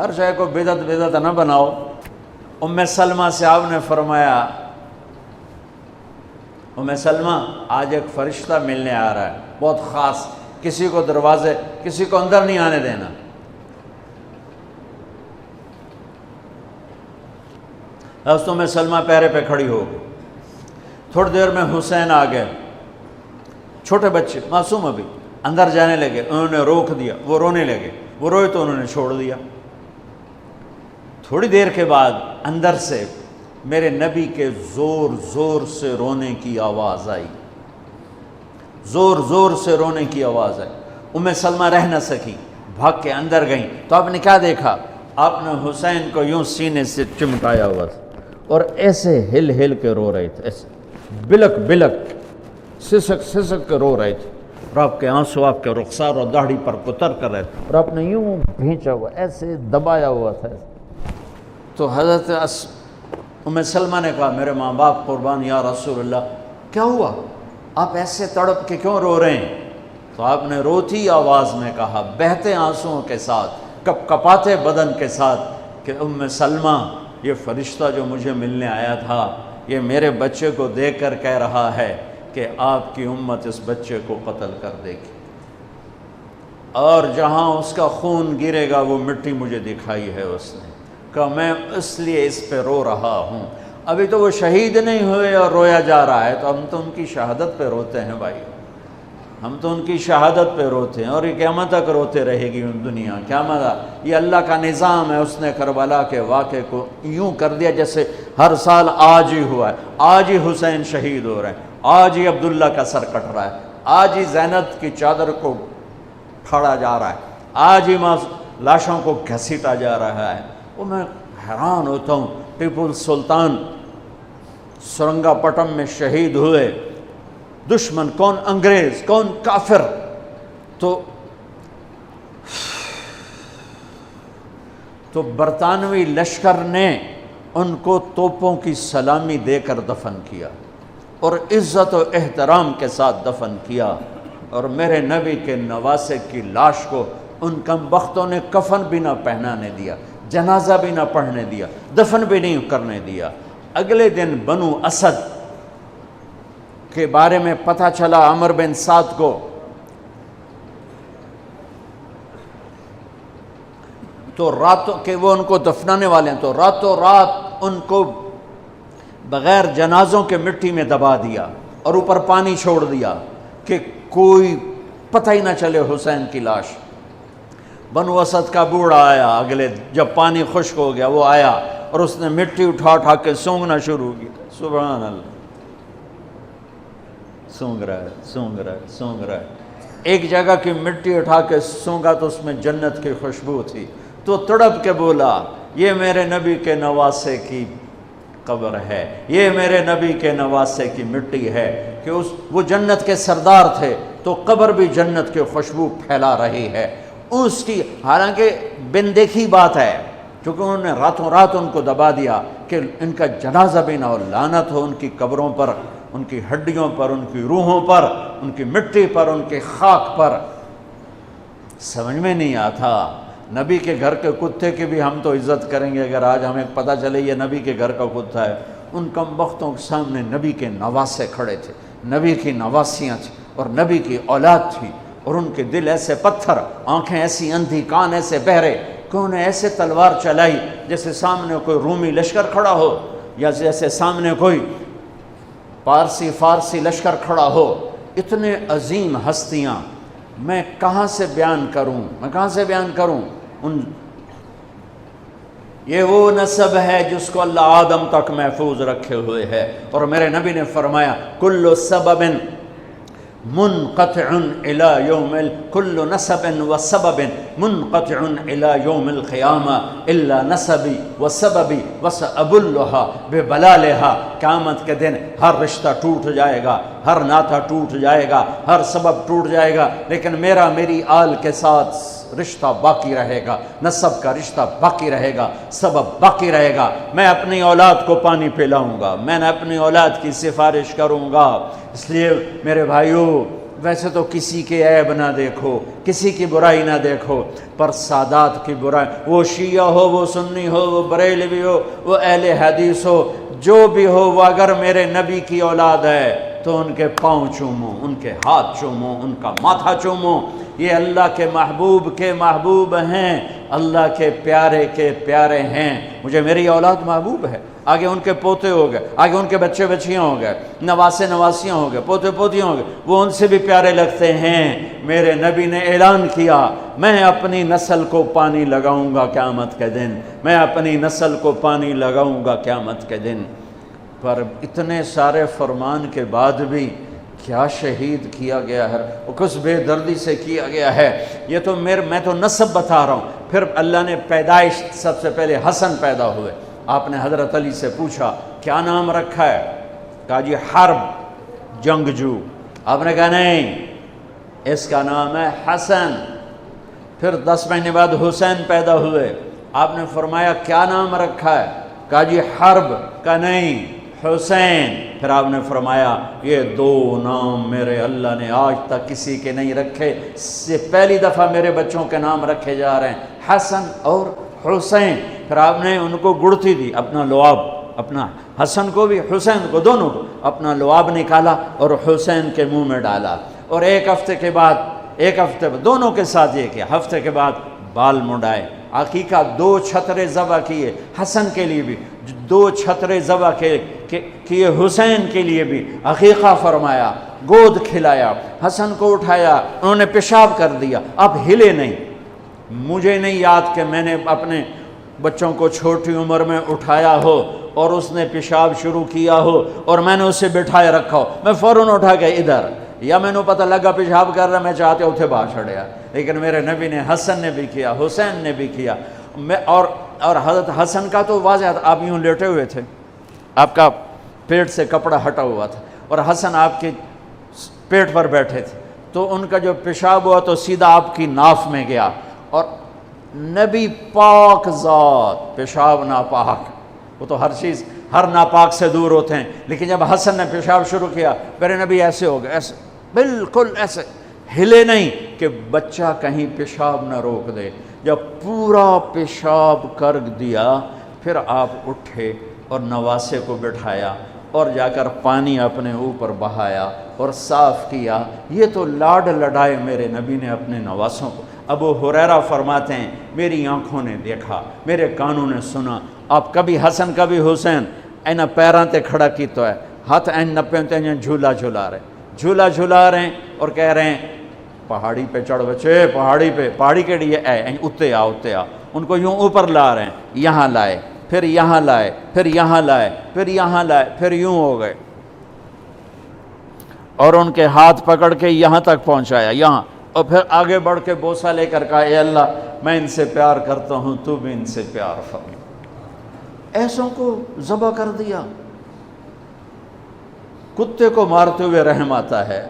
ہر شے کو بدعت بدعت نہ بناؤ۔ ام سلمہ سے آپ نے فرمایا ام سلمہ آج ایک فرشتہ ملنے آ رہا ہے بہت خاص، کسی کو دروازے کسی کو اندر نہیں آنے دینا۔ حضرت ام سلمہ پیرے پہ کھڑی ہو گئی۔ تھوڑی دیر میں حسین آ گئے، چھوٹے بچے معصوم ابھی، اندر جانے لگے، انہوں نے روک دیا، وہ رونے لگے، وہ روئے تو انہوں نے چھوڑ دیا۔ تھوڑی دیر کے بعد اندر سے میرے نبی کے زور زور سے رونے کی آواز آئی، زور زور سے رونے کی آواز آئی۔ ام سلمہ رہ نہ سکی، بھاگ کے اندر گئیں تو آپ نے کیا دیکھا؟ آپ نے حسین کو یوں سینے سے چمٹایا ہوا تھا اور ایسے ہل ہل کے رو رہے تھے، ایسے بلک بلک سسک سسک کے رو رہے تھے، اور آپ کے آنسو آپ کے رخسار اور داڑھی پر کتر کر رہے تھے، اور آپ نے یوں بھینچا ہوا ایسے دبایا ہوا تھا۔ تو حضرت ام سلمہ نے کہا میرے ماں باپ قربان یا رسول اللہ، کیا ہوا؟ آپ ایسے تڑپ کے کیوں رو رہے ہیں؟ تو آپ نے روتی آواز میں کہا، بہتے آنسوؤں کے ساتھ، کپ کپاتے بدن کے ساتھ، کہ ام سلمہ یہ فرشتہ جو مجھے ملنے آیا تھا یہ میرے بچے کو دیکھ کر کہہ رہا ہے کہ آپ کی امت اس بچے کو قتل کر دے گی، اور جہاں اس کا خون گرے گا وہ مٹی مجھے دکھائی ہے اس نے، کہ میں اس لیے اس پہ رو رہا ہوں۔ ابھی تو وہ شہید نہیں ہوئے اور رویا جا رہا ہے، تو ہم تو ان کی شہادت پہ روتے ہیں بھائی، ہم تو ان کی شہادت پہ روتے ہیں، اور یہ قیامت تک روتے رہے گی دنیا، قیامت۔ یہ اللہ کا نظام ہے، اس نے کربلا کے واقعے کو یوں کر دیا جیسے ہر سال آج ہی ہوا ہے، آج ہی حسین شہید ہو رہے ہیں، آج ہی عبداللہ کا سر کٹ رہا ہے، آج ہی زینب کی چادر کو پھاڑا جا رہا ہے، آج ہی لاشوں کو گھسیٹا جا رہا ہے۔ وہ میں حیران ہوتا ہوں، ٹیپو سلطان سرنگا پٹم میں شہید ہوئے، دشمن کون انگریز کون کافر، تو برطانوی لشکر نے ان کو توپوں کی سلامی دے کر دفن کیا اور عزت و احترام کے ساتھ دفن کیا، اور میرے نبی کے نواسے کی لاش کو ان کم بختوں نے کفن بھی نہ پہنانے دیا، جنازہ بھی نہ پڑھنے دیا، دفن بھی نہیں کرنے دیا۔ اگلے دن بنو اسد کے بارے میں پتہ چلا عمر بن سعد کو، تو راتوں کہ وہ ان کو دفنانے والے ہیں، تو راتوں رات ان کو بغیر جنازوں کے مٹی میں دبا دیا اور اوپر پانی چھوڑ دیا کہ کوئی پتہ ہی نہ چلے حسین کی لاش۔ بنو اسد کا بوڑھا آیا، اگلے جب پانی خشک ہو گیا وہ آیا اور اس نے مٹی اٹھا اٹھا کے سونگنا شروع کیا، سبحان اللہ، سونگ رہا ہے سونگ رہا ہے سونگ رہا ہے۔ ایک جگہ کی مٹی اٹھا کے سونگا تو اس میں جنت کی خوشبو تھی، تو تڑپ کے بولا یہ میرے نبی کے نواسے کی قبر ہے، یہ میرے نبی کے نواسے کی مٹی ہے، کہ وہ جنت کے سردار تھے تو قبر بھی جنت کی خوشبو پھیلا رہی ہے اس کی، حالانکہ بن دیکھی بات ہے، کیونکہ انہوں نے راتوں رات ان کو دبا دیا کہ ان کا جنازہ بھی نہ ہو، لعنت ہو ان کی قبروں پر، ان کی ہڈیوں پر، ان کی روحوں پر، ان کی مٹی پر، ان کی خاک پر۔ سمجھ میں نہیں آتا، نبی کے گھر کے کتے کی بھی ہم تو عزت کریں گے اگر آج ہمیں پتہ چلے یہ نبی کے گھر کا کتا ہے۔ ان کم بختوں کے سامنے نبی کے نواسے کھڑے تھے، نبی کی نواسیاں تھیں اور نبی کی اولاد تھی، اور ان کے دل ایسے پتھر، آنکھیں ایسی اندھی، کان ایسے بہرے کہ انہوں نے ایسے تلوار چلائی جیسے سامنے کوئی رومی لشکر کھڑا ہو، یا جیسے سامنے کوئی فارسی لشکر کھڑا ہو۔ اتنے عظیم ہستیاں، میں کہاں سے بیان کروں؟ یہ وہ نسب ہے جس کو اللہ آدم تک محفوظ رکھے ہوئے ہے، اور میرے نبی نے فرمایا کل سبب منقطع الى يوم كل نسب وسبب منقطع الى يوم القيامة الا نسبي وسببي وسأبلها ببلالها۔ قیامت کے دن ہر رشتہ ٹوٹ جائے گا، ہر ناطہ ٹوٹ جائے گا، ہر سبب ٹوٹ جائے گا، لیکن میری آل کے ساتھ رشتہ باقی رہے گا، نسب کا رشتہ باقی رہے گا، سبب باقی رہے گا۔ میں اپنی اولاد کو پانی پلاؤں گا، میں نے اپنی اولاد کی سفارش کروں گا۔ اس لیے میرے بھائیوں، ویسے تو کسی کے عیب نہ دیکھو، کسی کی برائی نہ دیکھو، پر سادات کی برائی، وہ شیعہ ہو، وہ سنی ہو، وہ بریلوی ہو، وہ اہل حدیث ہو، جو بھی ہو، وہ اگر میرے نبی کی اولاد ہے تو ان کے پاؤں چومو، ان کے ہاتھ چومو، ان کا ماتھا چومو۔ یہ اللہ کے محبوب ہیں، اللہ کے پیارے ہیں۔ مجھے میری اولاد محبوب ہے، آگے ان کے پوتے ہو گئے، آگے ان کے بچے بچیاں ہو گئے، نواسیاں ہو گئے، پوتے پوتیاں ہو گئے، وہ ان سے بھی پیارے لگتے ہیں۔ میرے نبی نے اعلان کیا، میں اپنی نسل کو پانی لگاؤں گا قیامت کے دن، میں اپنی نسل کو پانی لگاؤں گا قیامت کے دن۔ پر اتنے سارے فرمان کے بعد بھی کیا شہید کیا گیا ہے، وہ کس بے دردی سے کیا گیا ہے۔ یہ تو میں تو نسب بتا رہا ہوں۔ پھر اللہ نے پیدائش، سب سے پہلے حسن پیدا ہوئے۔ آپ نے حضرت علی سے پوچھا کیا نام رکھا ہے؟ کہا جی حرب، جنگجو۔ آپ نے کہا نہیں، اس کا نام ہے حسن۔ پھر 10 مہینے بعد حسین پیدا ہوئے۔ آپ نے فرمایا کیا نام رکھا ہے؟ کہا جی حرب۔ کہا نہیں، حسین۔ پھر آپ نے فرمایا یہ 2 نام میرے اللہ نے آج تک کسی کے نہیں رکھے، سے پہلی دفعہ میرے بچوں کے نام رکھے جا رہے ہیں، حسن اور حسین۔ پھر آپ نے ان کو گڑتی دی، اپنا لعاب، اپنا حسن کو بھی حسین کو، دونوں کو اپنا لعاب نکالا اور حسین کے منہ میں ڈالا۔ اور ایک ہفتے بعد دونوں کے ساتھ یہ کیا، ہفتے کے بعد بال منڈائے، عقیقہ 2 چھترے ذبح کیے حسن کے لیے بھی، 2 چھترے ذبح کیے حسین کے لیے بھی، عقیقہ فرمایا، گود کھلایا، حسن کو اٹھایا، انہوں نے پیشاب کر دیا، اب ہلے نہیں۔ مجھے نہیں یاد کہ میں نے اپنے بچوں کو چھوٹی عمر میں اٹھایا ہو اور اس نے پیشاب شروع کیا ہو اور میں نے اسے بٹھائے رکھا ہو، میں فوراً اٹھا کے ادھر، یا میں نے پتہ لگا پیشاب کر رہا، میں چاہتے اتھے باہر چھڑیا۔ لیکن میرے نبی نے، حسن نے بھی کیا، حسین نے بھی کیا۔ اور حضرت حسن کا تو واضح تھا، آپ یوں لیٹے ہوئے تھے، آپ کا پیٹ سے کپڑا ہٹا ہوا تھا، اور حسن آپ کے پیٹ پر بیٹھے تھے، تو ان کا جو پیشاب ہوا تو سیدھا آپ کی ناف میں گیا۔ اور نبی پاک ذات، پیشاب ناپاک، وہ تو ہر چیز، ہر ناپاک سے دور ہوتے ہیں، لیکن جب حسن نے پیشاب شروع کیا، میرے نبی ایسے ہو گئے، ایسے بالکل ایسے ہلے نہیں کہ بچہ کہیں پیشاب نہ روک دے۔ جب پورا پیشاب کر دیا، پھر آپ اٹھے اور نواسے کو بٹھایا اور جا کر پانی اپنے اوپر بہایا اور صاف کیا۔ یہ تو لاڈ لڈائے میرے نبی نے اپنے نواسوں کو۔ ابو ہریرہ فرماتے ہیں میری آنکھوں نے دیکھا، میرے کانوں نے سنا، آپ کبھی حسن کبھی حسین اینا پیراں تے کھڑا کی تو ہے، ہاتھ این نپے تے جھولا جھلا رہے ہیں اور کہہ رہے ہیں پہاڑی پہ چڑھ بچے، پہاڑی کے لیے اتے آ۔ ان کو یوں اوپر لا رہے ہیں، یہاں لائے، پھر یہاں لائے، پھر یہاں لائے، پھر یہاں لائے، پھر یوں ہو گئے، اور ان کے ہاتھ پکڑ کے یہاں تک پہنچایا، یہاں، اور پھر آگے بڑھ کے بوسہ لے کر کہا اے اللہ میں ان سے پیار کرتا ہوں، تو بھی ان سے پیار فرما۔ ایسوں کو ذبح کر دیا۔ کتے کو مارتے ہوئے رحم آتا ہے،